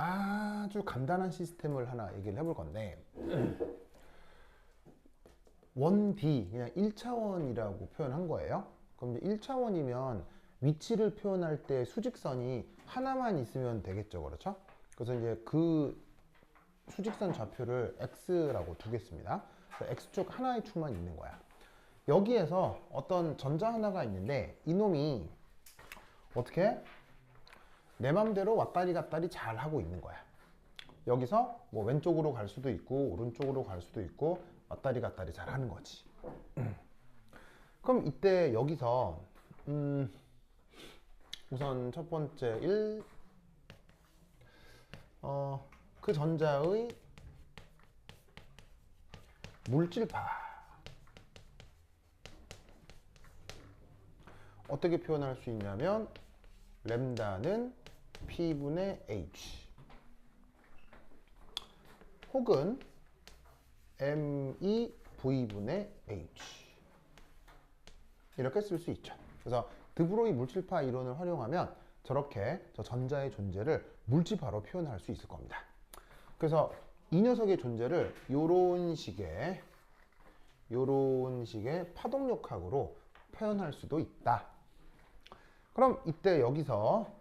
아주 간단한 시스템을 하나 얘기를 해볼 건데, 1D, 그냥 1차원이라고 표현한 거예요. 그럼 이제 1차원이면 위치를 표현할 때 수직선이 하나만 있으면 되겠죠. 그렇죠? 그래서 이제 그 수직선 좌표를 X라고 두겠습니다. X축 하나의 축만 있는 거야. 여기에서 어떤 전자 하나가 있는데 이놈이 어떻게 내 맘대로 왔다리 갔다리 잘 하고 있는 거야. 여기서 뭐 왼쪽으로 갈 수도 있고 오른쪽으로 갈 수도 있고 왔다리 갔다리 잘 하는 거지. 그럼 이때 여기서 우선 첫 번째 그 전자의 물질파 어떻게 표현할 수 있냐면 램다는 P분의 H 혹은 ME V분의 H 이렇게 쓸 수 있죠. 그래서 드브로이 물질파 이론을 활용하면 저렇게 저 전자의 존재를 물질파로 표현할 수 있을 겁니다. 그래서 이 녀석의 존재를 요런 식의 파동력학으로 표현할 수도 있다. 그럼 이때 여기서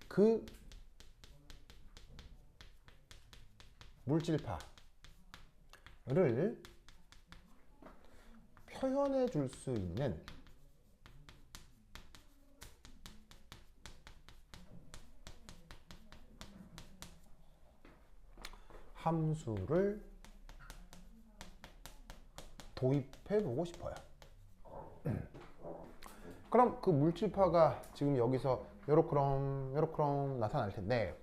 그 물질파를 표현해 줄 수 있는 함수를 도입해 보고 싶어요. 그럼 그 물질파가 지금 여기서 요렇게 나타날 텐데,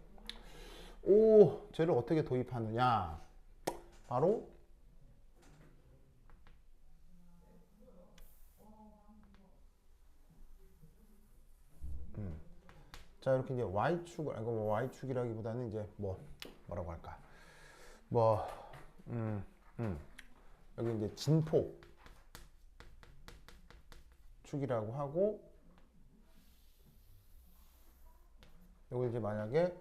쟤를 어떻게 도입하느냐? 바로 자, 이렇게 이제 y축을, 이거 뭐 y축이라기보다는 이제 뭐라고 할까? 여기 이제 진폭 축이라고 하고, 여기 이제 만약에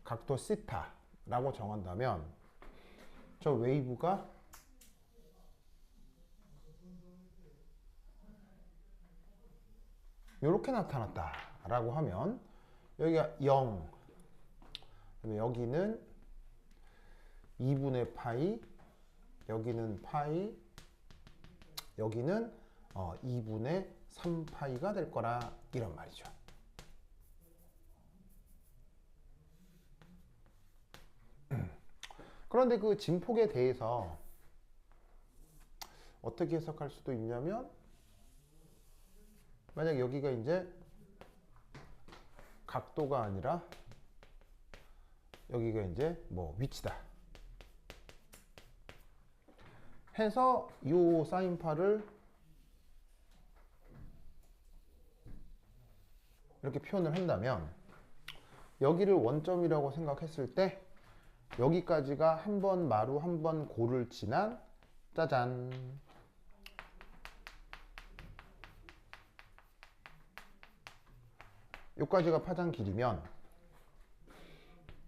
각도 시타라고 정한다면 저 웨이브가 이렇게 나타났다 라고 하면 여기가 0, 여기는 2분의 파이, 여기는 파이, 여기는 2분의 3파이가 될 거라 이런 말이죠. 그런데 그 진폭에 대해서 어떻게 해석할 수도 있냐면, 만약 여기가 이제 각도가 아니라 여기가 이제 위치다 해서 이 사인파를 이렇게 표현을 한다면, 여기를 원점이라고 생각했을 때 여기까지가 한 번 마루 한 번 고를 지난 짜잔 여기까지가 파장 길이면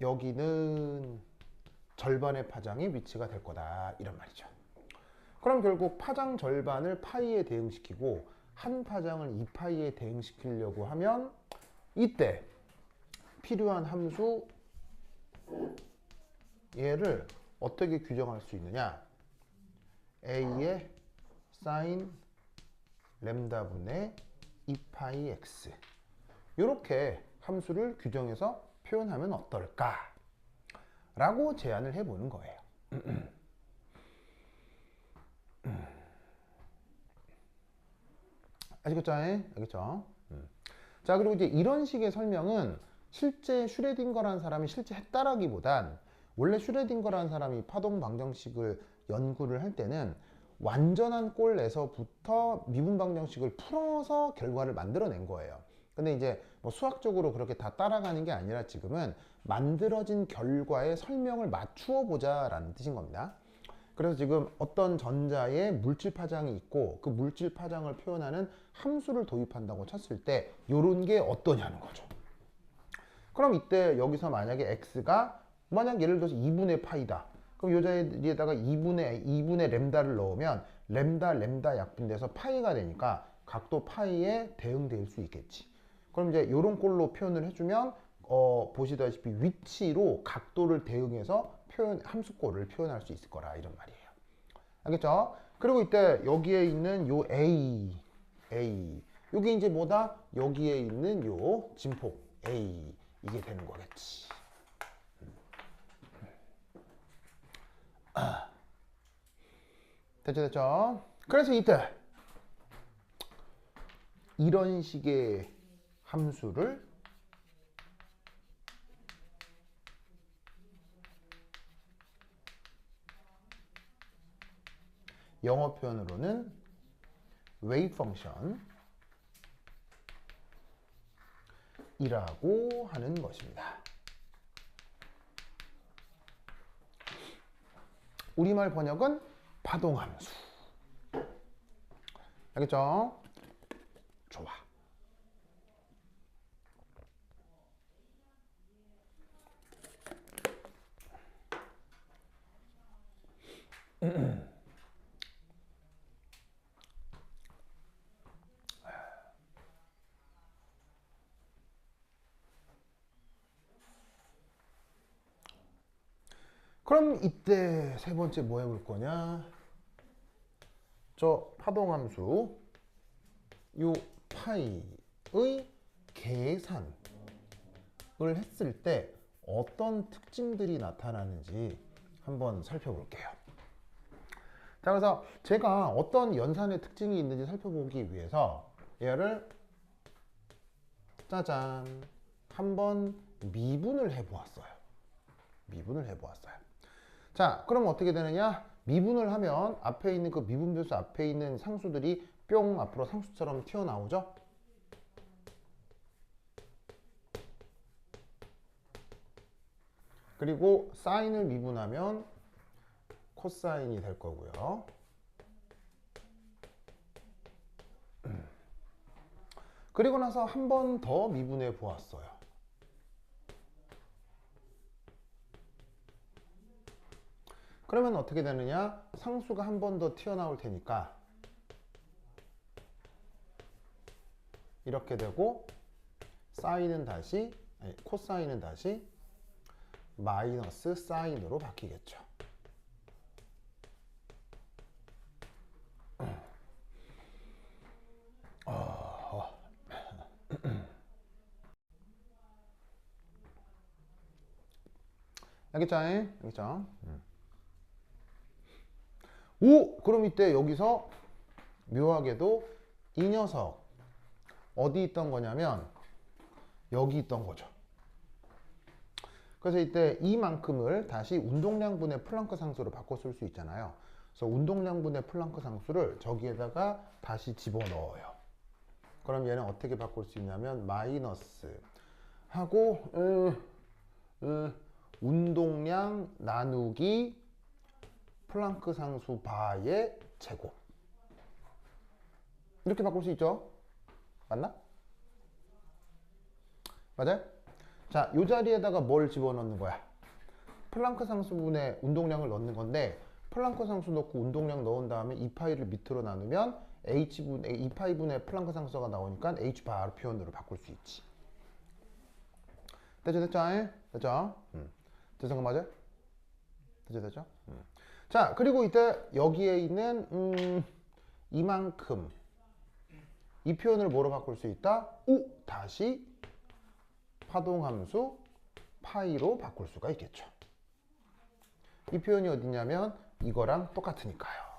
여기는 절반의 파장의 위치가 될 거다 이런 말이죠. 그럼 결국 파장 절반을 파이에 대응시키고 한 파장을 2파이에 대응시키려고 하면 이때 필요한 함수 얘를 어떻게 규정할 수 있느냐? a의 사인 램다분의 2파이 x 이렇게 함수를 규정해서 표현하면 어떨까? 라고 제안을 해보는 거예요. 아시겠죠? 알겠죠? 자, 그리고 이제 이런 식의 설명은 실제 슈레딩거라는 사람이 실제 했다라기보단, 원래 슈레딩거라는 사람이 파동 방정식을 연구를 할 때는 완전한 꼴에서부터 미분 방정식을 풀어서 결과를 만들어낸 거예요. 근데 이제 수학적으로 그렇게 다 따라가는 게 아니라 지금은 만들어진 결과에 설명을 맞추어 보자 라는 뜻인 겁니다. 그래서 지금 어떤 전자에 물질 파장이 있고 그 물질 파장을 표현하는 함수를 도입한다고 쳤을 때 요런 게 어떠냐는 거죠. 그럼 이때 여기서 만약에 x가 만약 예를 들어서 2분의 파이다. 그럼 요 자리에다가 2분의 램다를 넣으면 램다 약분돼서 파이가 되니까 각도 파이에 대응될 수 있겠지. 그럼 이제 요런 꼴로 표현을 해주면 보시다시피 위치로 각도를 대응해서 함수꼴을 표현할 수 있을 거라 이런 말이에요. 알겠죠? 그리고 이때 여기에 있는 요 A 요게 이제 뭐다? 여기에 있는 요 진폭 A 이게 되는 거겠지. 됐죠? 그래서 이때 이런 식의 함수를 영어 표현으로는 wave function 이라고 하는 것입니다. 우리말 번역은 파동함수. 알겠죠? 좋아. 그럼 이때 세 번째 뭐 해볼 거냐? 저 파동함수 요 파이의 계산을 했을 때 어떤 특징들이 나타나는지 한번 살펴볼게요. 자, 그래서 제가 어떤 연산의 특징이 있는지 살펴보기 위해서 얘를 짜잔 한번 미분을 해보았어요. 자, 그럼 어떻게 되느냐? 미분을 하면 앞에 있는 그 미분변수 앞에 있는 상수들이 뿅 앞으로 상수처럼 튀어나오죠? 그리고 사인을 미분하면 코사인이 될 거고요. 그리고 나서 한 번 더 미분해 보았어요. 그러면 어떻게 되느냐? 상수가 한 번 더 튀어나올 테니까 이렇게 되고 코사인은 다시 마이너스 사인으로 바뀌겠죠. 알겠죠? 알겠죠? 오! 그럼 이때 여기서 묘하게도 이 녀석 어디 있던 거냐면 여기 있던 거죠. 그래서 이때 이만큼을 다시 운동량분의 플랑크 상수로 바꿔 쓸 수 있잖아요. 그래서 운동량분의 플랑크 상수를 저기에다가 다시 집어넣어요. 그럼 얘는 어떻게 바꿀 수 있냐면 마이너스 하고 운동량 나누기 플랑크 상수 바의 제곱 이렇게 바꿀 수 있죠? 맞나? 맞아요? 자, 이 자리에다가 뭘 집어넣는 거야? 플랑크 상수분의 운동량을 넣는 건데 플랑크 상수 넣고 운동량 넣은 다음에 2파이를 밑으로 나누면 2파이분의 플랑크 상수가 나오니까 h바로 표현으로 바꿀 수 있지. 됐죠? 됐죠? 됐은 거 맞아요? 됐죠? 자, 그리고 이때 여기에 있는 이만큼 이 표현을 뭐로 바꿀 수 있다? 다시 파동함수 파이로 바꿀 수가 있겠죠. 이 표현이 어디냐면 이거랑 똑같으니까요.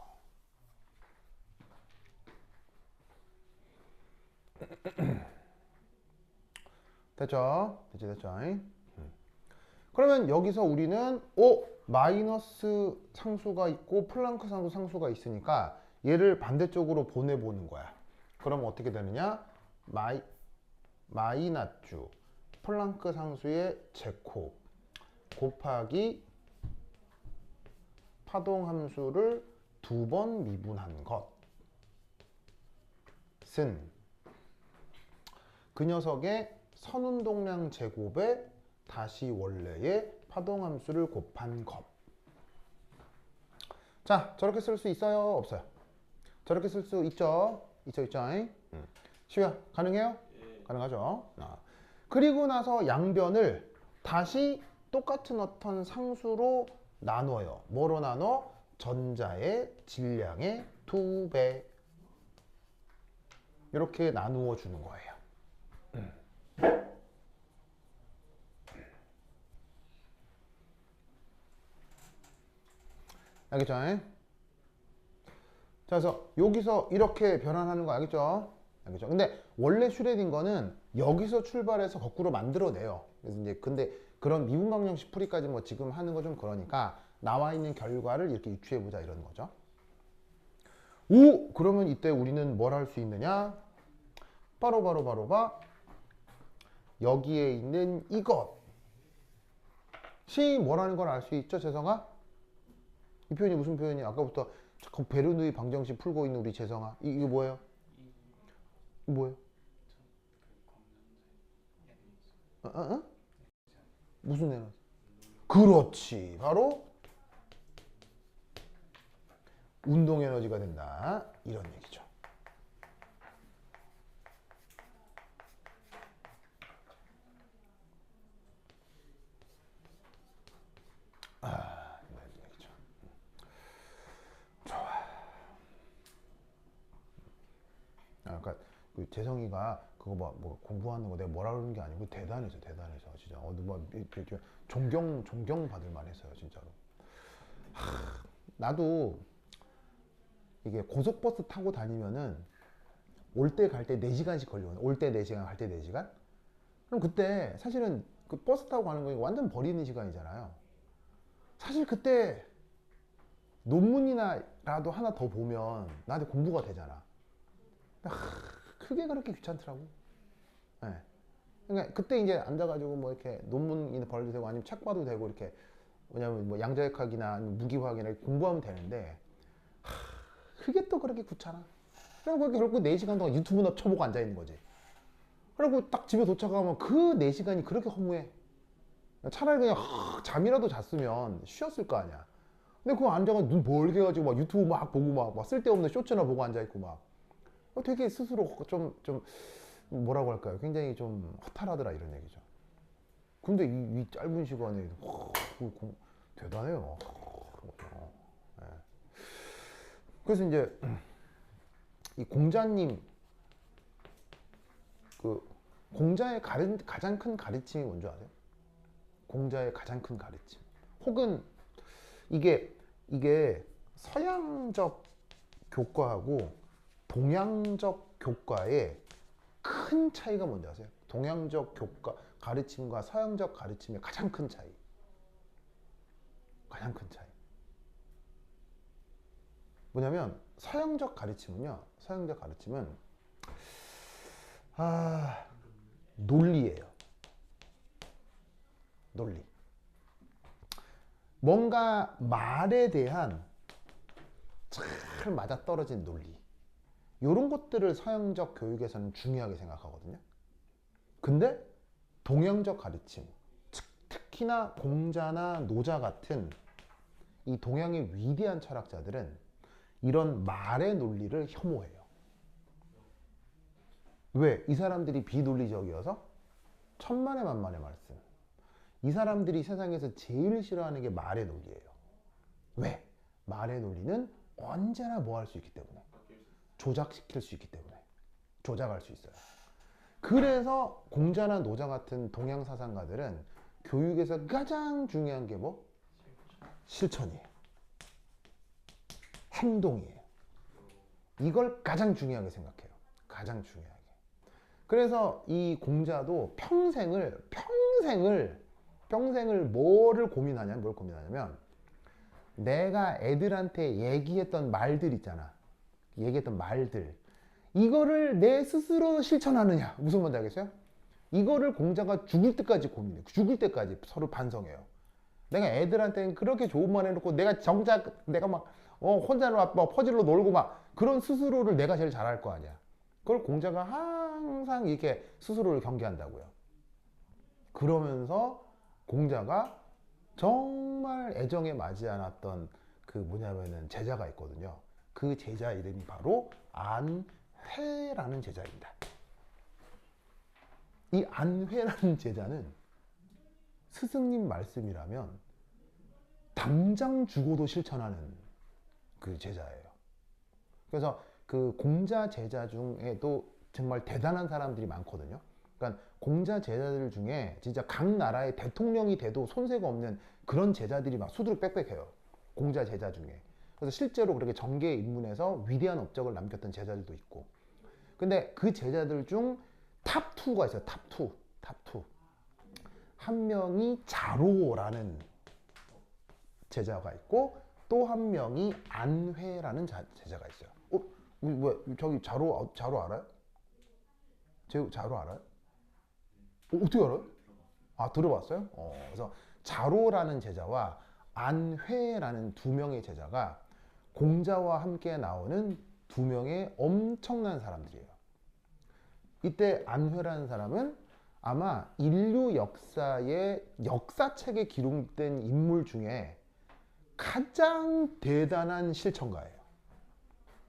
됐죠? 그러면 여기서 우리는 마이너스 상수가 있고 플랑크 상수가 있으니까 얘를 반대쪽으로 보내보는 거야. 그럼 어떻게 되느냐? 마이너스 플랑크 상수의 제곱 곱하기 파동함수를 2번 미분한 것은 그 녀석의 선운동량 제곱에 다시 원래의 파동함수를 곱한 것. 자, 저렇게 쓸 수 있어요? 없어요? 저렇게 쓸 수 있죠? 있죠? 시우야, 가능해요? 가능하죠? 그리고 나서 양변을 다시 똑같은 어떤 상수로 나눠요. 뭐로 나눠? 전자의 질량의 2배. 이렇게 나누어 주는 거예요. 알겠죠? 자, 그래서 여기서 이렇게 변환하는 거 알겠죠? 알겠죠? 근데 원래 슈레딩거는 여기서 출발해서 거꾸로 만들어내요. 그래서 이제 근데 그런 미분 방정식 풀이까지 뭐 지금 하는 거 좀 그러니까 나와 있는 결과를 이렇게 유추해 보자 이런 거죠. 오! 그러면 이때 우리는 뭘 할 수 있느냐? 바로 여기에 있는 이것이 뭐라는 걸 알 수 있죠, 재성아? 이 표현이 무슨 표현이야? 아까부터 자꾸 베르누이 방정식 풀고 있는 우리 재성아. 이거 뭐예요? 이거 뭐예요? 무슨 에너지? 그렇지. 바로 운동 에너지가 된다. 이런 얘기죠. 이런 얘기죠. 좋아. 그러니까 그 재성이가 그거 뭐 공부하는 거 내가 뭐라 그러는 게 아니고 대단해서 진짜 뭐 존경 받을 만했어요 진짜로. 나도 이게 고속버스 타고 다니면은 올 때 갈 때 4시간씩 걸리거든. 올 때 4시간, 갈 때 4시간? 그럼 그때 사실은 그 버스 타고 가는 거 완전 버리는 시간이잖아요. 사실 그때 논문이나라도 하나 더 보면 나한테 공부가 되잖아. 그게 그렇게 귀찮더라고. 네. 그러니까 그때 이제 앉아가지고 뭐 이렇게 논문이나 벌도 되고 아니면 책 봐도 되고 이렇게 왜냐면 뭐 양자역학이나 무기화학이나 이렇게 공부하면 되는데 그게 또 그렇게 귀찮아. 그리고 결국 4시간 동안 유튜브나 쳐보고 앉아있는 거지. 그리고 딱 집에 도착하면 그 4시간이 그렇게 허무해. 차라리 그냥 잠이라도 잤으면 쉬었을 거 아니야. 근데 그거 앉아가 눈 멀게 해가지고 막 유튜브 막 보고 막 쓸데없는 쇼츠나 보고 앉아있고 막 되게 스스로 좀 뭐라고 할까요? 굉장히 좀 허탈하더라 이런 얘기죠. 근데 이 짧은 시간에 대단해요. 네. 그래서 이제 이 공자님 그 공자의 가장 큰 가르침이 뭔지 아세요? 공자의 가장 큰 가르침. 혹은 이게 서양적 교과하고 동양적 교과의 큰 차이가 뭔지 아세요? 동양적 교과 가르침과 서양적 가르침의 가장 큰 차이. 가장 큰 차이. 뭐냐면 서양적 가르침은 논리예요. 논리. 뭔가 말에 대한 잘 맞아떨어진 논리. 이런 것들을 서양적 교육에서는 중요하게 생각하거든요. 근데 동양적 가르침, 특히나 공자나 노자 같은 이 동양의 위대한 철학자들은 이런 말의 논리를 혐오해요. 왜? 이 사람들이 비논리적이어서 천만의 만만의 말씀. 이 사람들이 세상에서 제일 싫어하는 게 말의 논리예요. 왜? 말의 논리는 언제나 뭐 할 수 있기 때문에 조작시킬 수 있기 때문에 조작할 수 있어요. 그래서 공자나 노자 같은 동양 사상가들은 교육에서 가장 중요한 게 뭐? 실천이에요. 행동이에요. 이걸 가장 중요하게 생각해요. 가장 중요하게. 그래서 이 공자도 평생을 뭘 고민하냐면 내가 애들한테 얘기했던 말들 있잖아. 얘기했던 말들. 이거를 내 스스로 실천하느냐. 무슨 말인지 알겠어요? 이거를 공자가 죽을 때까지 고민해요. 죽을 때까지 서로 반성해요. 내가 애들한테는 그렇게 좋은 말 해놓고 내가 정작 내가 막 혼자 막 퍼즐로 놀고 막 그런 스스로를 내가 제일 잘할 거 아니야. 그걸 공자가 항상 이렇게 스스로를 경계한다고요. 그러면서 공자가 정말 애정에 맞지 않았던 그 뭐냐면은 제자가 있거든요. 그 제자 이름이 바로 안회라는 제자입니다. 이 안회라는 제자는 스승님 말씀이라면 당장 죽어도 실천하는 그 제자예요. 그래서 그 공자 제자 중에도 정말 대단한 사람들이 많거든요. 그러니까 공자 제자들 중에 진짜 각 나라의 대통령이 돼도 손색가 없는 그런 제자들이 막 수두룩 빽빽해요. 공자 제자 중에. 그래서 실제로 그렇게 정계에 입문해서 위대한 업적을 남겼던 제자들도 있고. 근데 그 제자들 중 탑2가 있어요. 탑2. 탑2. 한 명이 자로라는 제자가 있고 또 한 명이 안회라는 제자가 있어요. 뭐야? 저기 자로 알아요? 자로 알아요? 어떻게 알아요? 아, 들어봤어요? 그래서 자로라는 제자와 안회라는 두 명의 제자가 공자와 함께 나오는 두 명의 엄청난 사람들이에요. 이때 안회라는 사람은 아마 인류 역사의 역사책에 기록된 인물 중에 가장 대단한 실천가예요.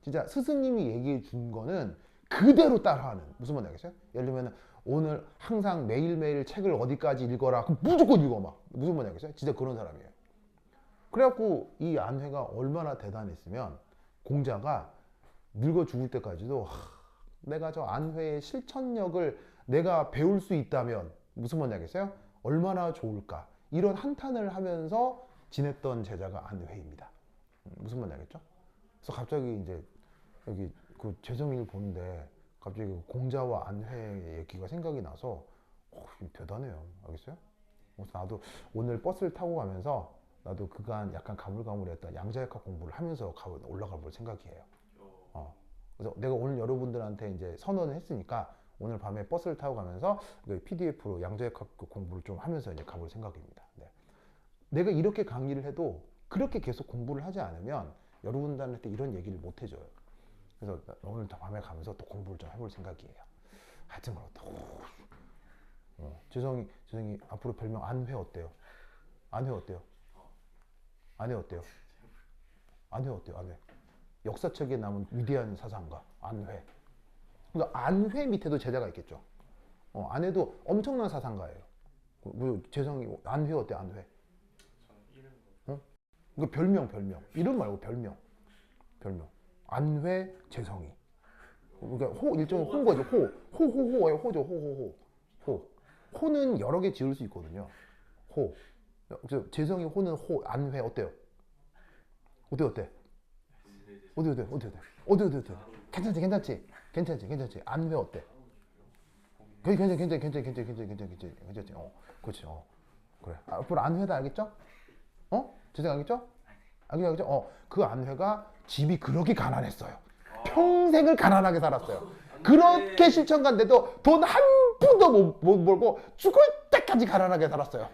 진짜 스승님이 얘기해 준 거는 그대로 따라하는. 무슨 말인지 알겠어요? 예를 들면 오늘 항상 매일매일 책을 어디까지 읽어라. 그럼 무조건 읽어 막. 무슨 말인지 알겠어요? 진짜 그런 사람이에요. 그래갖고 이 안회가 얼마나 대단했으면 공자가 늙어 죽을 때까지도 내가 저 안회의 실천력을 내가 배울 수 있다면 무슨 말인지 알겠어요? 얼마나 좋을까. 이런 한탄을 하면서 지냈던 제자가 안회입니다. 무슨 말인지 알겠죠? 그래서 갑자기 이제 여기 그 재성이를 보는데 갑자기 공자와 안회 얘기가 생각이 나서 대단해요. 알겠어요? 그래서 나도 오늘 버스를 타고 가면서 나도 그간 약간 가물가물했던 양자역학 공부를 하면서 올라가 볼 생각이에요. 그래서 내가 오늘 여러분들한테 이제 선언을 했으니까 오늘 밤에 버스를 타고 가면서 PDF로 양자역학 공부를 좀 하면서 이제 가볼 생각입니다. 네. 내가 이렇게 강의를 해도 그렇게 계속 공부를 하지 않으면 여러분들한테 이런 얘기를 못 해줘요. 그래서 오늘 밤에 가면서 또 공부를 좀 해볼 생각이에요. 하여튼 그렇다. 재성이 앞으로 별명 안회 어때요? 안회 어때요? 안회 어때요? 안회 어때요? 안회. 역사책에 남은 위대한 사상가 안회. 그러니까 안회 밑에도 제자가 있겠죠. 안회도 엄청난 사상가예요. 재성이 안회 어때? 안회. 그 별명 이름 말고 별명 안회 재성이. 그러니까 일종의 호인 거죠. 호호호예요. 호죠. 호는 여러 개 지을 수 있거든요. 호. 재성이 호는 호. 안회 어때요? 어때? 괜찮지. 안회 어때? 괜찮지. 그렇지. 그래. 앞으로 안회다 알겠죠? 재성 알겠죠? 알겠죠? 그 안회가 집이 그렇게 가난했어요. 평생을 가난하게 살았어요. 그렇게 실천간데도 돈 한 푼도 못 벌고 죽을 때까지 가난하게 살았어요.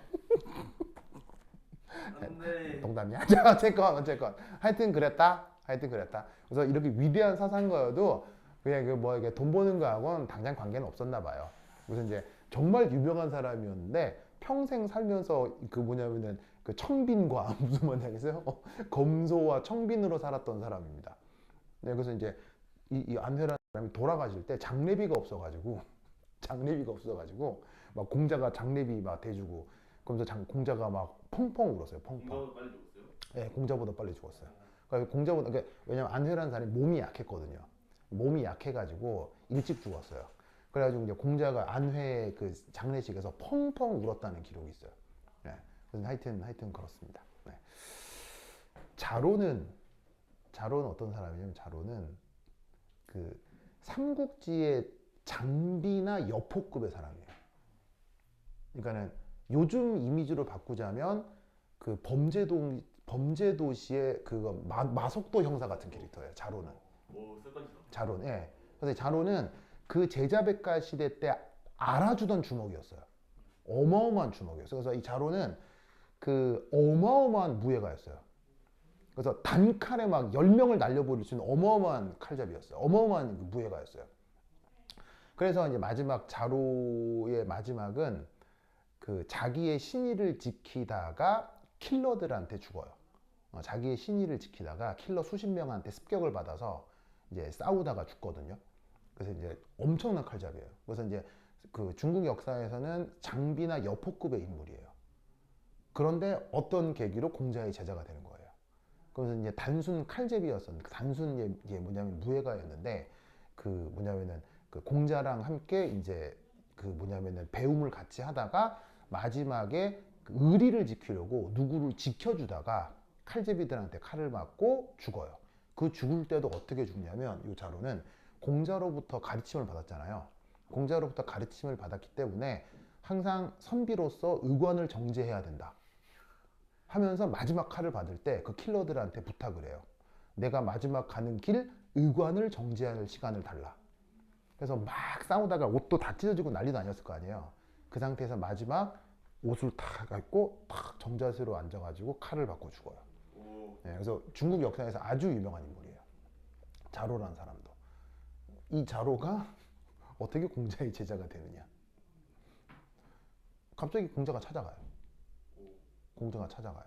농담이야. 자, 어쨌건. 하여튼 그랬다. 그래서 이렇게 위대한 사상가여도 그냥 이게 돈 버는 거하고는 당장 관계는 없었나 봐요. 그래서 이제 정말 유명한 사람이었는데 평생 살면서 그 뭐냐면은 그 청빈과 무슨 말인지 알겠어요? 검소와 청빈으로 살았던 사람입니다. 네, 그래서 이제 이 안회라는 사람이 돌아가실 때 장례비가 없어가지고 막 공자가 장례비 막 대주고 그러면서 공자가 막 펑펑 울었어요. 펑펑. 공자보다 빨리 죽었어요? 네, 공자보다 빨리 죽었어요. 그러니까 그러니까 왜냐면 안회라는 사람이 몸이 약했거든요. 몸이 약해가지고 일찍 죽었어요. 그래가지고 이제 공자가 안회 그 장례식에서 펑펑 울었다는 기록이 있어요. 네. 그래서 하여튼 그렇습니다. 네. 자로는 어떤 사람이냐면 자로는 그 삼국지의 장비나 여포급의 사람이에요. 그러니까는 요즘 이미지로 바꾸자면 그 범죄도시의 그 마속도 형사 같은 캐릭터예요. 자로는. 뭐 쓸건지 자로는. 예. 그래서 자로는 그 제자백가 시대 때 알아주던 주먹이었어요. 어마어마한 주먹이었어요. 그래서 이 자로는 그 어마어마한 무예가였어요. 그래서 단칼에 막 10명을 날려버릴 수 있는 어마어마한 칼잡이였어요. 어마어마한 무예가였어요. 그래서 이제 마지막 자로의 마지막은 그 자기의 신의를 지키다가 킬러들한테 죽어요. 자기의 신의를 지키다가 킬러 수십 명한테 습격을 받아서 이제 싸우다가 죽거든요. 그래서 이제 엄청난 칼잡이에요. 그래서 이제 그 중국 역사에서는 장비나 여포급의 인물이에요. 그런데 어떤 계기로 공자의 제자가 되는 거예요. 그래서 이제 단순 칼제비였었는데, 단순 이제 뭐냐면 무예가였는데, 그 뭐냐면은 그 공자랑 함께 이제 그 뭐냐면은 배움을 같이 하다가 마지막에 그 의리를 지키려고 누구를 지켜주다가 칼제비들한테 칼을 맞고 죽어요. 그 죽을 때도 어떻게 죽냐면, 이 자로는 공자로부터 가르침을 받았잖아요. 공자로부터 가르침을 받았기 때문에 항상 선비로서 의관을 정제해야 된다 하면서 마지막 칼을 받을 때 그 킬러들한테 부탁을 해요. 내가 마지막 가는 길 의관을 정지할 시간을 달라. 그래서 막 싸우다가 옷도 다 찢어지고 난리도 아니었을 거 아니에요. 그 상태에서 마지막 옷을 탁 입고 탁 정자세로 앉아가지고 칼을 받고 죽어요. 네, 그래서 중국 역사에서 아주 유명한 인물이에요. 자로라는 사람도. 이 자로가 어떻게 공자의 제자가 되느냐. 갑자기 공자가 찾아가요. 공자가 찾아가요.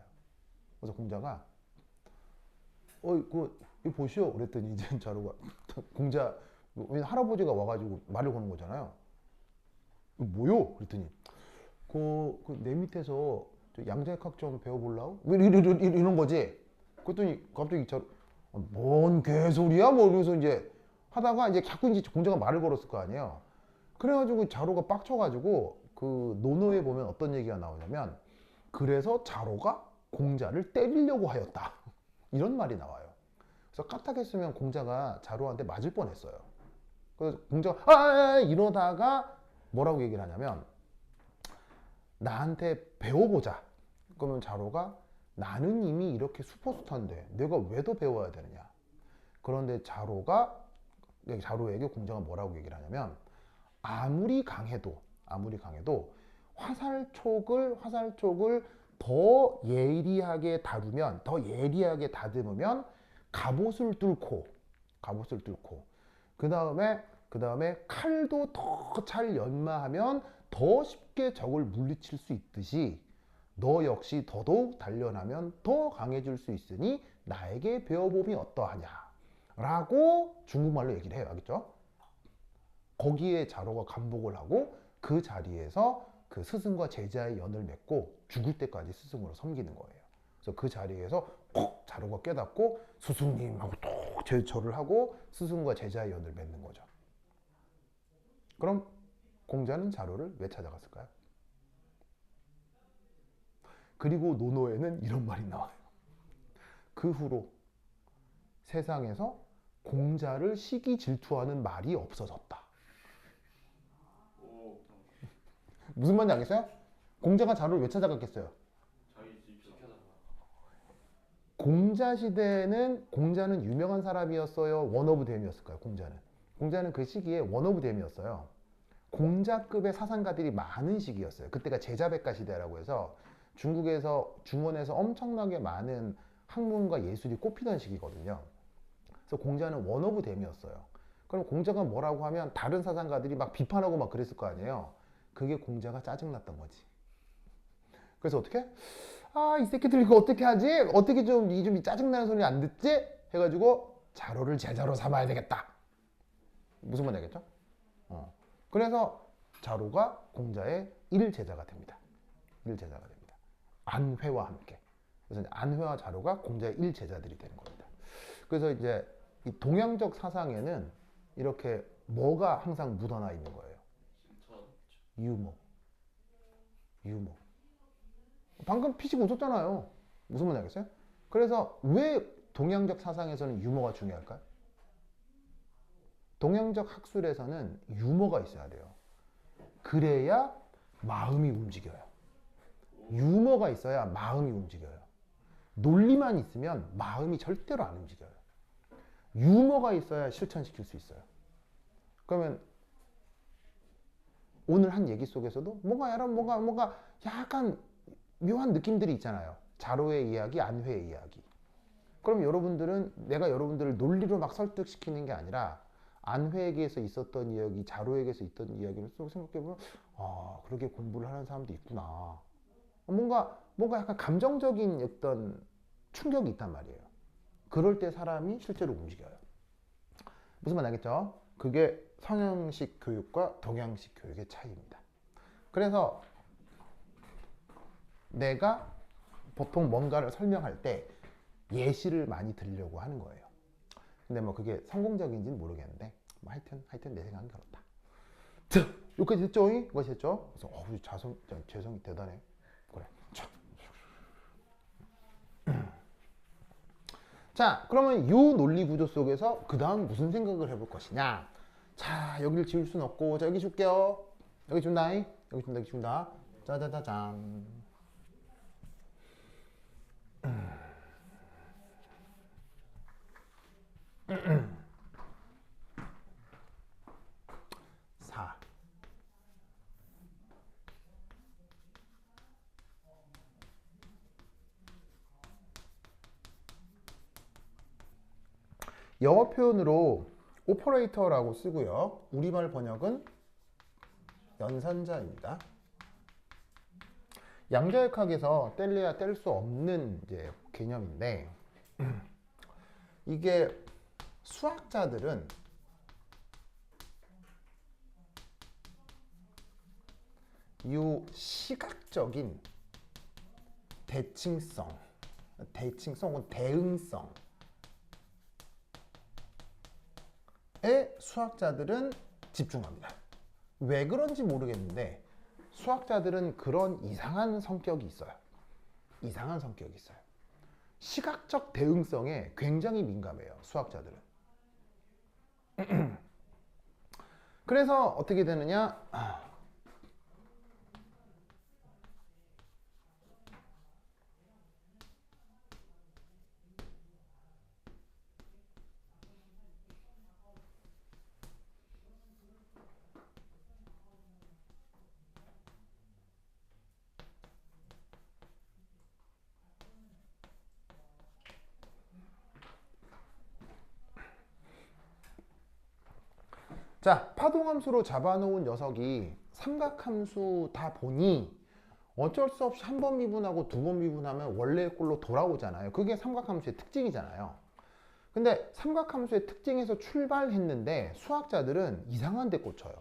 그래서 공자가 이거 보시오. 그랬더니 이제 자로가 공자 할아버지가 와가지고 말을 거는 거잖아요. 뭐요? 그랬더니 내 밑에서 양자역학 좀 배워볼라고? 이런 거지. 그랬더니 갑자기 뭔 개소리야? 뭐 이러면서 이제 하다가 이제 자꾸 이제 공자가 말을 걸었을 거 아니에요. 그래가지고 자로가 빡쳐가지고 그 논어에 보면 어떤 얘기가 나오냐면, 그래서 자로가 공자를 때리려고 하였다. 이런 말이 나와요. 그래서 까딱했으면 공자가 자로한테 맞을 뻔했어요. 그래서 공자가 이러다가 뭐라고 얘기를 하냐면, 나한테 배워보자. 그러면 자로가 나는 이미 이렇게 슈퍼스타인데 내가 왜 더 배워야 되느냐. 그런데 자로에게 공자가 뭐라고 얘기를 하냐면, 아무리 강해도 화살촉을 더 예리하게 다루면, 더 예리하게 다듬으면 갑옷을 뚫고 그 다음에 칼도 더 잘 연마하면 더 쉽게 적을 물리칠 수 있듯이 너 역시 더더욱 단련하면 더 강해질 수 있으니 나에게 배워봄이 어떠하냐 라고 중국말로 얘기를 해요. 알겠죠? 거기에 자로가 감복을 하고 그 자리에서 그 스승과 제자의 연을 맺고 죽을 때까지 스승으로 섬기는 거예요. 그래서 그 자리에서 꼭 자로가 깨닫고 스승님하고 또 절을 하고 스승과 제자의 연을 맺는 거죠. 그럼 공자는 자로를 왜 찾아갔을까요? 그리고 논어에는 이런 말이 나와요. 그 후로 세상에서 공자를 시기 질투하는 말이 없어졌다. 무슨 말인지 알겠어요? 공자가 자로를 왜 찾아갔겠어요? 공자 시대에는 공자는 유명한 사람이었어요? 원어브댐이었을까요? 공자는 그 시기에 원어브댐이었어요. 공자급의 사상가들이 많은 시기였어요. 그때가 제자백가 시대라고 해서 중원에서 엄청나게 많은 학문과 예술이 꽃피던 시기거든요. 그래서 공자는 원어브댐이었어요. 그럼 공자가 뭐라고 하면 다른 사상가들이 막 비판하고 막 그랬을 거 아니에요. 그게 공자가 짜증났던 거지. 그래서 어떻게? 이 새끼들 이거 어떻게 하지? 어떻게 좀 짜증나는 소리 안 듣지? 해가지고 자로를 제자로 삼아야 되겠다. 무슨 말인지 알겠죠? 그래서 자로가 공자의 일제자가 됩니다. 안회와 함께. 그래서 안회와 자로가 공자의 일제자들이 되는 겁니다. 그래서 이제 이 동양적 사상에는 이렇게 뭐가 항상 묻어나 있는 거예요? 유머. 방금 피식 웃었잖아요. 무슨 말인지 알겠어요? 그래서 왜 동양적 사상에서는 유머가 중요할까요? 동양적 학술에서는 유머가 있어야 돼요. 그래야 마음이 움직여요. 유머가 있어야 마음이 움직여요. 논리만 있으면 마음이 절대로 안 움직여요. 유머가 있어야 실천시킬 수 있어요. 그러면 오늘 한 얘기 속에서도 뭔가 약간 묘한 느낌들이 있잖아요. 자로의 이야기, 안회의 이야기. 그럼 여러분들은 내가 여러분들을 논리로 막 설득시키는 게 아니라 안회에게서 있었던 이야기, 자로에게서 있던 이야기를 쏙 생각해보면 아, 그렇게 공부를 하는 사람도 있구나. 뭔가 약간 감정적인 어떤 충격이 있단 말이에요. 그럴 때 사람이 실제로 움직여요. 무슨 말 알겠죠? 그게 서양식 교육과 동양식 교육의 차이입니다. 그래서 내가 보통 뭔가를 설명할 때 예시를 많이 들려고 하는 거예요. 근데 뭐 그게 성공적인지는 모르겠는데 뭐 하여튼 내 생각은 그렇다. 자, 여기까지 됐죠? 이거 됐죠? 그래서 재성이 대단해. 그래. 자, 그러면 이 논리 구조 속에서 그 다음 무슨 생각을 해볼 것이냐? 자, 여기를 지울 순 없고, 자, 여기 줄게요. 여기 준다. 여기 준다. 여기 준다. 짜자자잔. 4. 영어 표현으로 오퍼레이터라고 쓰고요. 우리말 번역은 연산자입니다. 양자역학에서 뗄래야 뗄 수 없는 이제 개념인데 이게 수학자들은 이 시각적인 대칭성 혹은 대응성에 수학자들은 집중합니다. 왜 그런지 모르겠는데 수학자들은 그런 이상한 성격이 있어요. 이상한 성격이 있어요. 시각적 대응성에 굉장히 민감해요. 수학자들은. 그래서 어떻게 되느냐? 자, 파동함수로 잡아놓은 녀석이 삼각함수다 보니 어쩔 수 없이 한 번 미분하고 두 번 미분하면 원래의 꼴로 돌아오잖아요. 그게 삼각함수의 특징이잖아요. 근데 삼각함수의 특징에서 출발했는데 수학자들은 이상한 데 꽂혀요.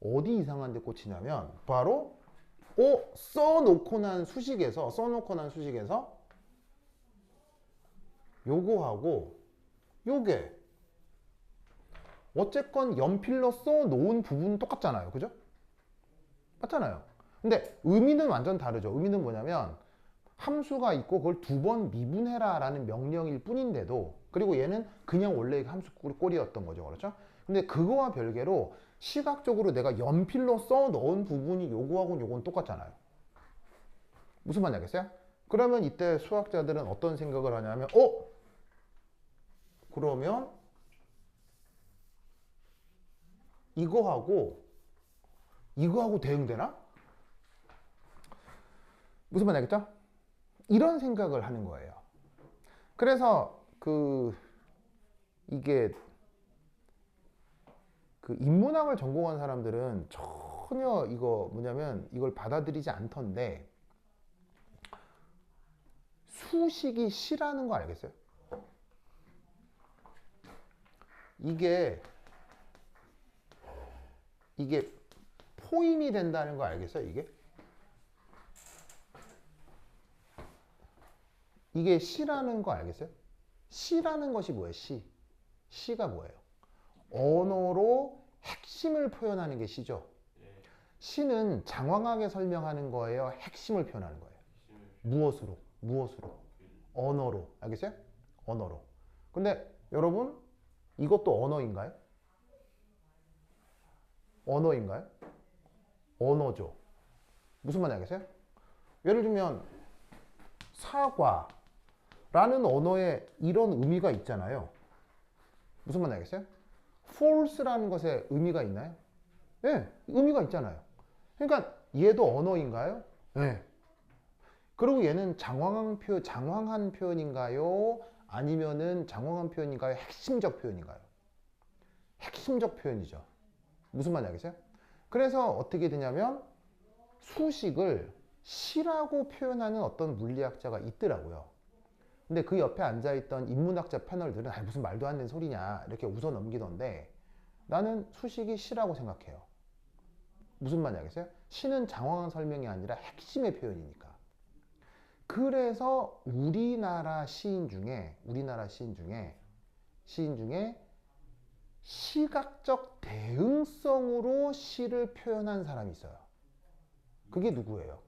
어디 이상한 데 꽂히냐면 바로 써놓고 난 수식에서 요거하고 요게 어쨌건 연필로 써놓은 부분은 똑같잖아요. 그죠? 맞잖아요. 근데 의미는 완전 다르죠. 의미는 뭐냐면 함수가 있고 그걸 두 번 미분해라 라는 명령일 뿐인데도 그리고 얘는 그냥 원래 함수 꼴이었던 거죠. 그렇죠? 근데 그거와 별개로 시각적으로 내가 연필로 써놓은 부분이 요거하고 요거는 똑같잖아요. 무슨 말인지 알겠어요? 그러면 이때 수학자들은 어떤 생각을 하냐면 그러면 이거하고 대응되나? 무슨 말인지 알겠죠? 이런 생각을 하는 거예요. 그래서 이게 인문학을 전공한 사람들은 전혀 이걸 받아들이지 않던데 수식이 시라는 거 알겠어요? 이게 포임이 된다는 거 알겠어요? 이게 시라는 거 알겠어요? 시라는 것이 뭐예요? 시가 뭐예요? 언어로 핵심을 표현하는 게 시죠. 시는 장황하게 설명하는 거예요? 핵심을 표현하는 거예요? 무엇으로? 언어로. 알겠어요? 언어로. 근데 여러분 이것도 언어인가요? 언어죠. 무슨 말인지 알겠어요? 예를 들면 사과라는 언어에 이런 의미가 있잖아요. 무슨 말인지 알겠어요? false라는 것에 의미가 있나요? 네, 의미가 있잖아요. 그러니까 얘도 언어인가요? 네. 그리고 얘는 장황한 표현인가요? 아니면은 장황한 표현인가요? 핵심적 표현인가요? 핵심적 표현이죠. 무슨 말인지 알겠어요? 그래서 어떻게 되냐면 수식을 시라고 표현하는 어떤 물리학자가 있더라고요. 근데 그 옆에 앉아있던 인문학자 패널들은 무슨 말도 안 되는 소리냐 이렇게 웃어 넘기던데 나는 수식이 시라고 생각해요. 무슨 말인지 알겠어요? 시는 장황한 설명이 아니라 핵심의 표현이니까. 그래서 우리나라 시인 중에 시각적 대응성으로 시를 표현한 사람이 있어요. 그게 누구예요?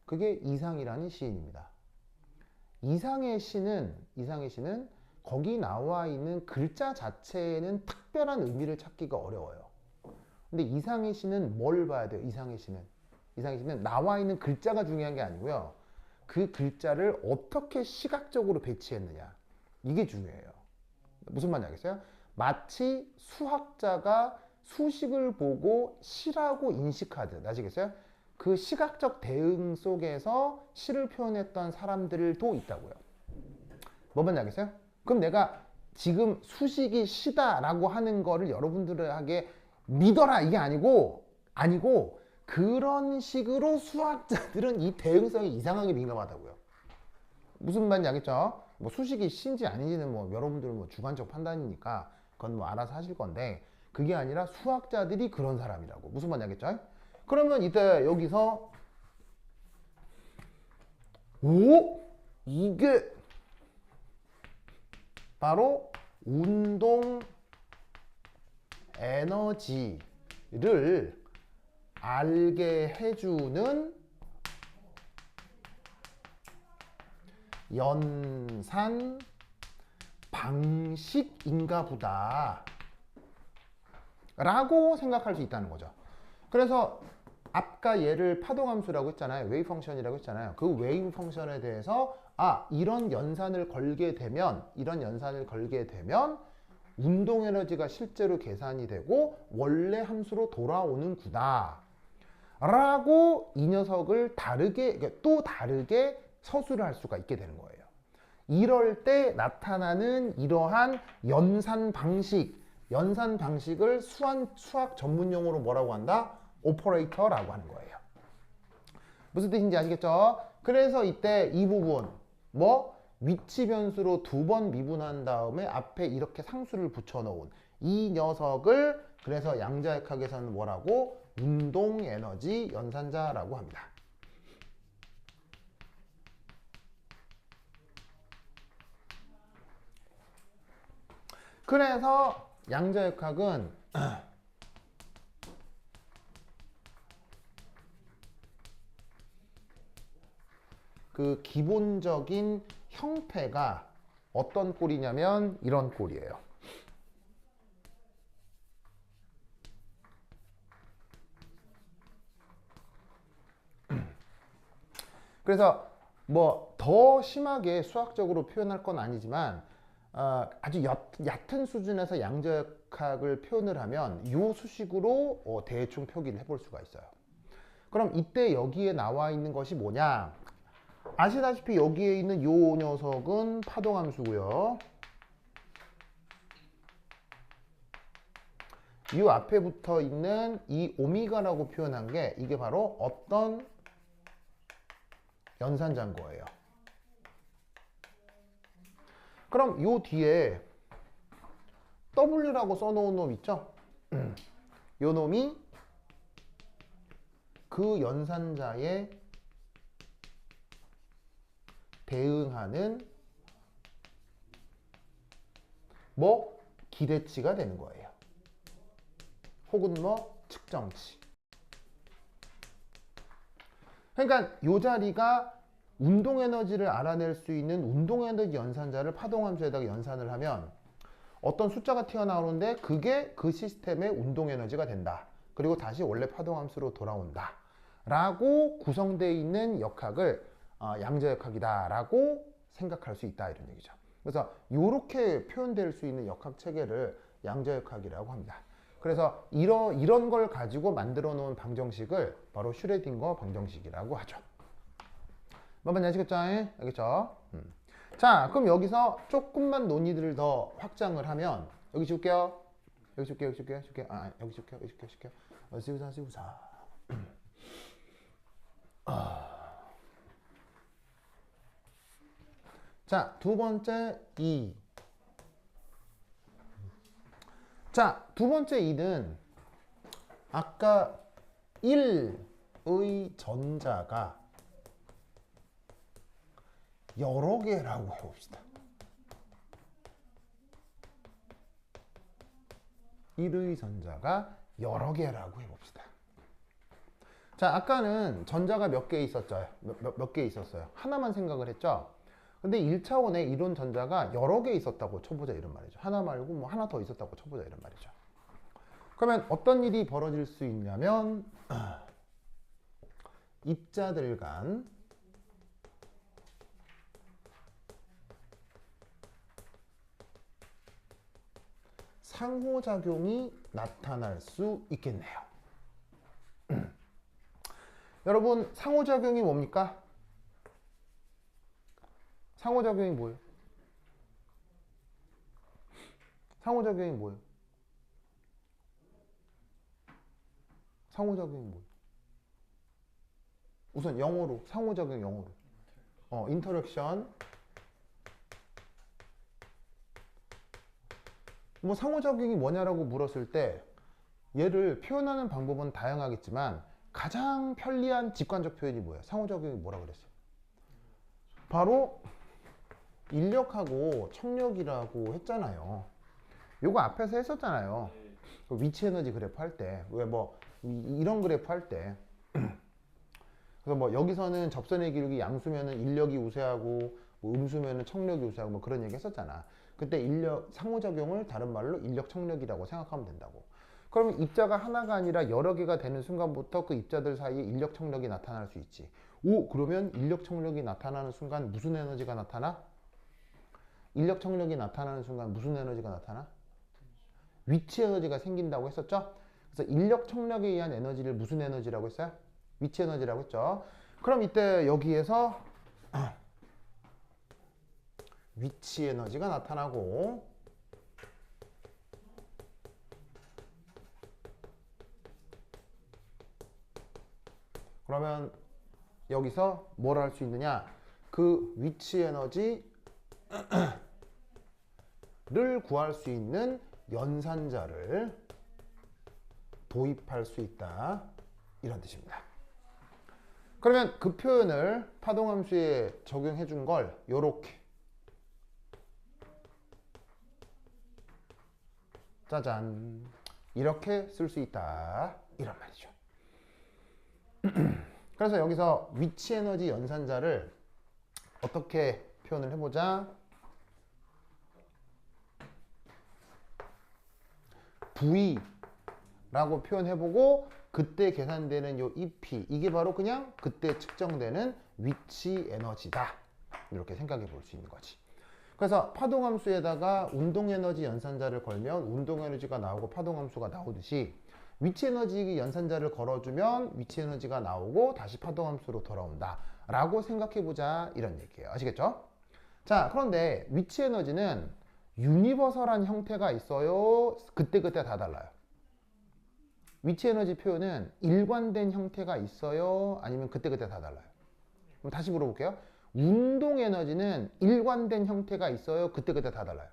그게 이상이라는 시인입니다. 이상의 시는 거기 나와 있는 글자 자체에는 특별한 의미를 찾기가 어려워요. 근데 이상의 시는 뭘 봐야 돼요? 이상의 시는 나와 있는 글자가 중요한 게 아니고요. 그 글자를 어떻게 시각적으로 배치했느냐. 이게 중요해요. 무슨 말인지 알겠어요? 마치 수학자가 수식을 보고 시라고 인식하듯, 아시겠어요? 그 시각적 대응 속에서 시를 표현했던 사람들도 있다고요. 뭐 말인지 알겠어요? 그럼 내가 지금 수식이 시다라고 하는 거를 여러분들에게 믿어라 이게 아니고 그런 식으로 수학자들은 이 대응성이 이상하게 민감하다고요. 무슨 말인지 알겠죠? 뭐 수식이 시인지 아닌지는 뭐 여러분들 뭐 주관적 판단이니까 그건 뭐 알아서 하실 건데 그게 아니라 수학자들이 그런 사람이라고. 무슨 말인지 알겠죠? 그러면 이때 여기서 이게 바로 운동 에너지를 알게 해주는 연산 방식인가 보다 라고 생각할 수 있다는 거죠. 그래서 아까 얘를 파동함수라고 했잖아요. 웨이브 펑션이라고 했잖아요. 그 웨이브 펑션에 대해서 이런 연산을 걸게 되면 운동 에너지가 실제로 계산이 되고 원래 함수로 돌아오는구나 라고 이 녀석을 또 다르게 서술을 할 수가 있게 되는 거예요. 이럴 때 나타나는 이러한 연산 방식을 수학 전문 용어로 뭐라고 한다? 오퍼레이터라고 하는 거예요. 무슨 뜻인지 아시겠죠? 그래서 이때 이 부분 위치 변수로 2번 미분한 다음에 앞에 이렇게 상수를 붙여놓은 이 녀석을 그래서 양자역학에서는 뭐라고? 운동 에너지 연산자라고 합니다. 그래서 양자역학은 그 기본적인 형태가 어떤 꼴이냐면 이런 꼴이에요. 그래서 뭐 더 심하게 수학적으로 표현할 건 아니지만 아주 얕은 수준에서 양자역학을 표현을 하면 이 수식으로 대충 표기를 해볼 수가 있어요. 그럼 이때 여기에 나와 있는 것이 뭐냐? 아시다시피 여기에 있는 이 녀석은 파동함수고요. 이 앞에 붙어 있는 이 오미가라고 표현한 게 이게 바로 어떤 연산자인 거예요. 그럼 요 뒤에 W라고 써놓은 놈 있죠? 요 놈이 그 연산자에 대응하는 기대치가 되는 거예요. 혹은 측정치. 그러니까 요 자리가 운동 에너지를 알아낼 수 있는 운동 에너지 연산자를 파동함수에다가 연산을 하면 어떤 숫자가 튀어나오는데 그게 그 시스템의 운동 에너지가 된다. 그리고 다시 원래 파동함수로 돌아온다. 라고 구성되어 있는 역학을 양자역학이다 라고 생각할 수 있다 이런 얘기죠. 그래서 이렇게 표현될 수 있는 역학 체계를 양자역학이라고 합니다. 그래서 이런 걸 가지고 만들어 놓은 방정식을 바로 슈레딩거 방정식이라고 하죠. 뭔지 아시겠죠? 알겠죠? 자, 그럼 여기서 조금만 논의들을 더 확장을 하면 여기 줄게요. 여기 줄게요. 여기 줄게요. 줄게요. 여기 줄게요. 여기 줄게요. 줄게요. 지우사 지우사. 자, 두 번째 2. 자, 두 번째 2는 아까 1의 전자가 여러 개라고 해봅시다. 1의 전자가 여러 개라고 해봅시다. 자, 아까는 전자가 몇 개 있었죠? 몇 개 있었어요? 하나만 생각을 했죠? 근데 1차원의 이론 전자가 여러 개 있었다고 쳐보자 이런 말이죠. 하나 말고 뭐 하나 더 있었다고 쳐보자 이런 말이죠. 그러면 어떤 일이 벌어질 수 있냐면 입자들 간 상호작용이 나타날 수 있겠네요. 여러분, 상호작용이 뭡니까? 상호작용이 뭐예요? 상호작용이 뭐예요? 상호작용이 뭐예요? 우선 영어로, 상호작용 영어로. 인터랙션. 뭐 상호작용이 뭐냐라고 물었을 때 얘를 표현하는 방법은 다양하겠지만 가장 편리한 직관적 표현이 뭐예요? 상호작용이 뭐라 그랬어요? 바로 인력하고 청력이라고 했잖아요. 요거 앞에서 했었잖아요. 위치 에너지 그래프 할 때, 왜 뭐 이런 그래프 할 때. 그래서 뭐 여기서는 접선의 기울기 양수면은 인력이 우세하고 뭐 음수면은 청력이 우세하고 뭐 그런 얘기 했었잖아. 그때 인력 상호작용을 다른 말로 인력 청력이라고 생각하면 된다고. 그러면 입자가 하나가 아니라 여러 개가 되는 순간부터 그 입자들 사이에 인력 청력이 나타날 수 있지. 그러면 인력 청력이 나타나는 순간 무슨 에너지가 나타나? 인력 청력이 나타나는 순간 무슨 에너지가 나타나? 위치 에너지가 생긴다고 했었죠? 그래서 인력 청력에 의한 에너지를 무슨 에너지라고 했어요? 위치 에너지라고 했죠? 그럼 이때 여기에서 위치 에너지가 나타나고 그러면 여기서 뭘 할 수 있느냐? 그 위치 에너지를 구할 수 있는 연산자를 도입할 수 있다. 이런 뜻입니다. 그러면 그 표현을 파동함수에 적용해 준 걸 요렇게 짜잔 이렇게 쓸 수 있다. 이런 말이죠. 그래서 여기서 위치 에너지 연산자를 어떻게 표현을 해보자. V라고 표현해보고 그때 계산되는 요 EP 이게 바로 그냥 그때 측정되는 위치 에너지다. 이렇게 생각해 볼 수 있는 거지. 그래서 파동함수에다가 운동에너지 연산자를 걸면 운동에너지가 나오고 파동함수가 나오듯이 위치에너지 연산자를 걸어주면 위치에너지가 나오고 다시 파동함수로 돌아온다 라고 생각해보자 이런 얘기예요. 아시겠죠? 자, 그런데 위치에너지는 유니버설한 형태가 있어요? 그때그때 다 달라요. 위치에너지 표현은 일관된 형태가 있어요? 아니면 그때그때 다 달라요? 그럼 다시 물어볼게요. 운동에너지는 일관된 형태가 있어요? 그때그때 다 달라요?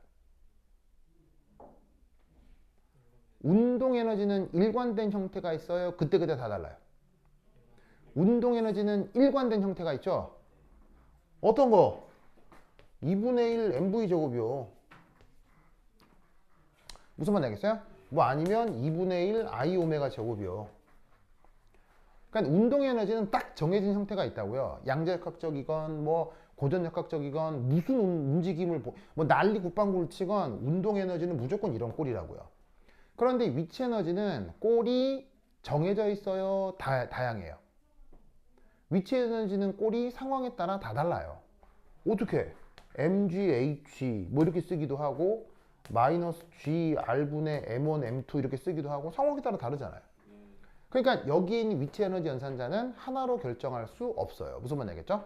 운동에너지는 일관된 형태가 있어요? 그때그때 다 달라요? 운동에너지는 일관된 형태가 있죠? 어떤 거? 2분의 1 mv 제곱이요. 무슨 말인지 알겠어요? 뭐 아니면 2분의 1 i 오메가 제곱이요. 그러니까 운동에너지는 딱 정해진 형태가 있다고요. 양자역학적이건 뭐 고전역학적이건 무슨 움직임을 뭐 난리 굿방구를 치건 운동에너지는 무조건 이런 꼴이라고요. 그런데 위치에너지는 꼴이 정해져 있어요? 다양해요? 위치에너지는 꼴이 상황에 따라 다 달라요. 어떻게? mgh 뭐 이렇게 쓰기도 하고 마이너스 g r분의 m1 m2 이렇게 쓰기도 하고 상황에 따라 다르잖아요. 그러니까 여기 있는 위치에너지 연산자는 하나로 결정할 수 없어요. 무슨 말인지 알겠죠?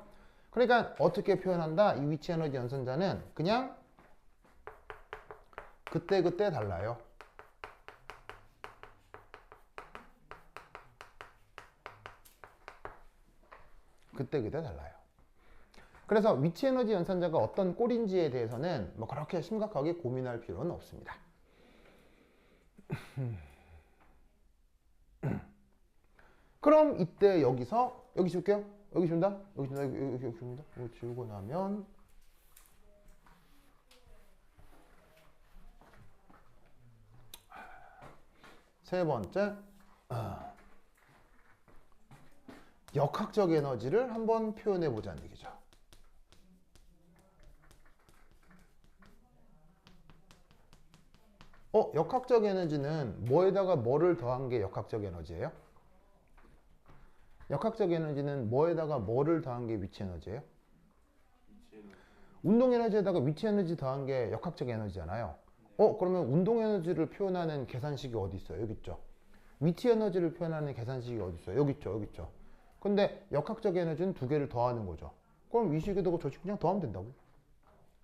그러니까 어떻게 표현한다? 이 위치 에너지 연산자는 그냥 그때그때 달라요. 그때그때 달라요. 그래서 위치 에너지 연산자가 어떤 꼴인지에 대해서는 뭐 그렇게 심각하게 고민할 필요는 없습니다. 그럼 이때 여기서 여기 지울게요. 여기 지운다. 여기 지운다. 여기 지운다. 여기 지우고 나면 세 번째 역학적 에너지를 한번 표현해 보자는 얘기죠. 역학적 에너지는 뭐에다가 뭐를 더한 게 역학적 에너지예요? 역학적 에너지는 뭐에다가 뭐를 더한 게 위치 에너지예요? 운동 에너지에다가 위치 에너지 더한 게 역학적 에너지잖아요. 그러면 운동 에너지를 표현하는 계산식이 어디 있어요? 여기 있죠. 위치 에너지를 표현하는 계산식이 어디 있어요? 여기 있죠. 여기 있죠. 근데 역학적 에너지는 두 개를 더하는 거죠. 그럼 이 식에다가 저 식 그냥 더하면 된다고.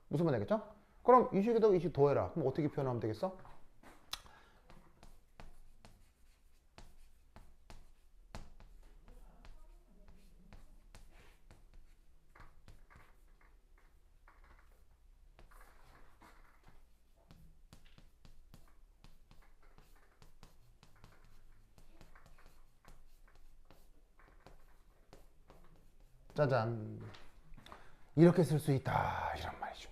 무슨 말 알겠죠? 그럼 이 식에다가 이 식 더해라. 그럼 어떻게 표현하면 되겠어? 짜잔. 이렇게 쓸 수 있다. 이런 말이죠.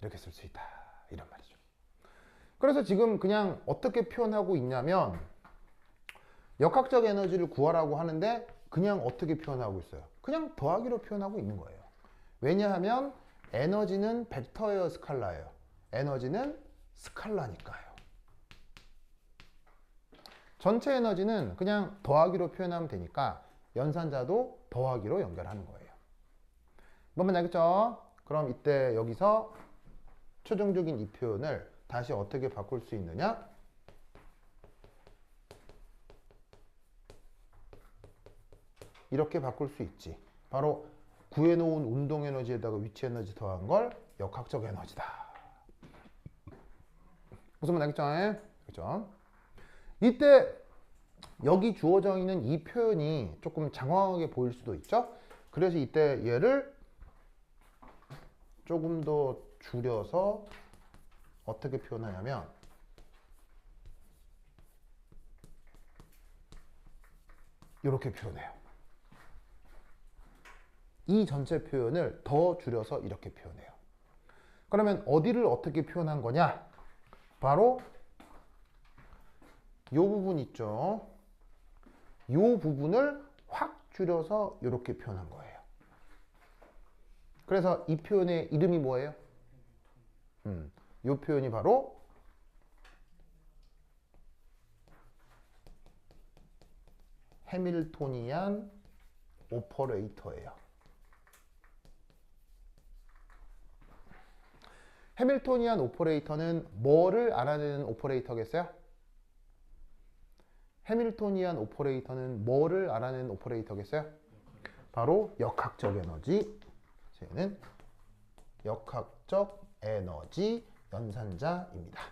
이렇게 쓸 수 있다. 이런 말이죠. 그래서 지금 그냥 어떻게 표현하고 있냐면 역학적 에너지를 구하라고 하는데 그냥 어떻게 표현하고 있어요? 그냥 더하기로 표현하고 있는 거예요. 왜냐하면 에너지는 벡터예요, 스칼라예요? 에너지는 스칼라니까요. 전체 에너지는 그냥 더하기로 표현하면 되니까 연산자도 더하기로 연결하는 거예요. 뭔지 알겠죠? 그럼 이때 여기서 최종적인 이 표현을 다시 어떻게 바꿀 수 있느냐? 이렇게 바꿀 수 있지. 바로 구해놓은 운동 에너지에다가 위치 에너지 더한 걸 역학적 에너지다. 무슨 말 알겠죠? 그렇죠? 이때 여기 주어져 있는 이 표현이 조금 장황하게 보일 수도 있죠? 그래서 이때 얘를 조금 더 줄여서 어떻게 표현하냐면 이렇게 표현해요. 이 전체 표현을 더 줄여서 이렇게 표현해요. 그러면 어디를 어떻게 표현한 거냐? 바로 이 부분 있죠. 이 부분을 확 줄여서 이렇게 표현한 거예요. 그래서 이 표현의 이름이 뭐예요? 이 표현이 바로 해밀토니안 오퍼레이터예요. 해밀토니안 오퍼레이터는 뭐를 알아내는 오퍼레이터겠어요? 해밀토니안 오퍼레이터는 뭐를 알아내는 오퍼레이터겠어요? 바로 역학적 에너지. 쟤는 역학적 에너지 연산자입니다.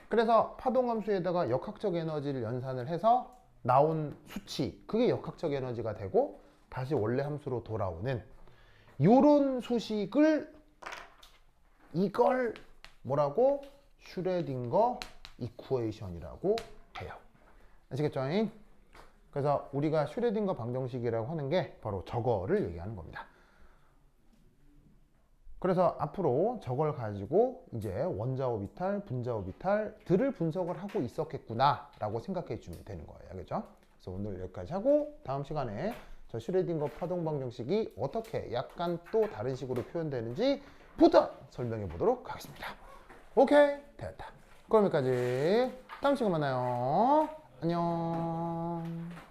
그래서 파동함수에다가 역학적 에너지를 연산을 해서 나온 수치, 그게 역학적 에너지가 되고 다시 원래 함수로 돌아오는 요런 수식을 이걸 뭐라고? 슈레딩거 이쿠에이션이라고 해요. 아시겠죠? 그래서 우리가 슈레딩거 방정식이라고 하는 게 바로 저거를 얘기하는 겁니다. 그래서 앞으로 저걸 가지고 이제 원자 오비탈, 분자 오비탈들을 분석을 하고 있었겠구나 라고 생각해 주면 되는 거예요. 알겠죠? 그래서 오늘 여기까지 하고 다음 시간에 저 슈레딩거 파동 방정식이 어떻게 약간 또 다른 식으로 표현되는지부터 설명해 보도록 하겠습니다. 오케이, 됐다. 그럼 여기까지 다음 시간에 만나요. 안녕.